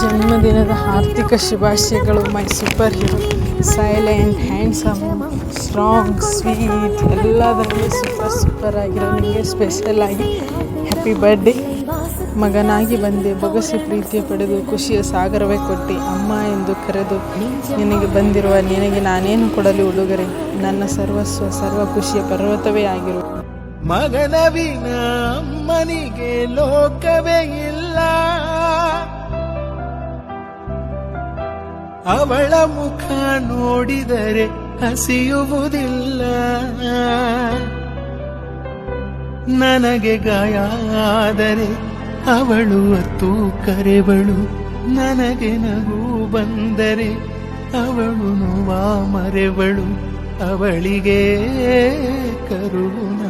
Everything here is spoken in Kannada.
ಜನ್ಮದಿನದ ಆರ್ಥಿಕ ಶುಭಾಶಯಗಳು. My superhero, silent, handsome, strong, sweet, ಎಲ್ಲದರಲ್ಲೂ ಸೂಪರ್ ಆಗಿರೋ ನಿಮಗೆ ಸ್ಪೆಷಲ್ ಆಗಿ ಹ್ಯಾಪಿ ಬರ್ಡೇ. ಮಗನಾಗಿ ಬಂದೆ, ಬೊಗಸೆ ಪ್ರೀತಿಯ ಪಡೆದು ಖುಷಿಯ ಸಾಗರವೇ ಕೊಟ್ಟು ಅಮ್ಮ ಎಂದು ಕರೆದು ನಿನಗೆ ಬಂದಿರುವ ನಿನಗೆ ನಾನೇನು ಕೊಡಲಿ ಉಡುಗೊರೆ, ನನ್ನ ಸರ್ವಸ್ವ ಸರ್ವ ಖುಷಿಯ ಪರ್ವತವೇ ಆಗಿರು. ಮಗನ ವಿನ ಅಮ್ಮನಿಗೆ ಲೋಕವೇ ಇಲ್ಲ, ಅವಳ ಮುಖ ನೋಡಿದರೆ ಹಸಿಯುವುದಿಲ್ಲ. ನನಗೆ ಗಾಯ ಆದರೆ ಅವಳು ಅತ್ತು ಕರೆವಳು, ನನಗೆ ನಗು ಬಂದರೆ ಅವಳು ನೋವ ಮರೆವಳು, ಅವಳಿಗೆ ಕರುಣ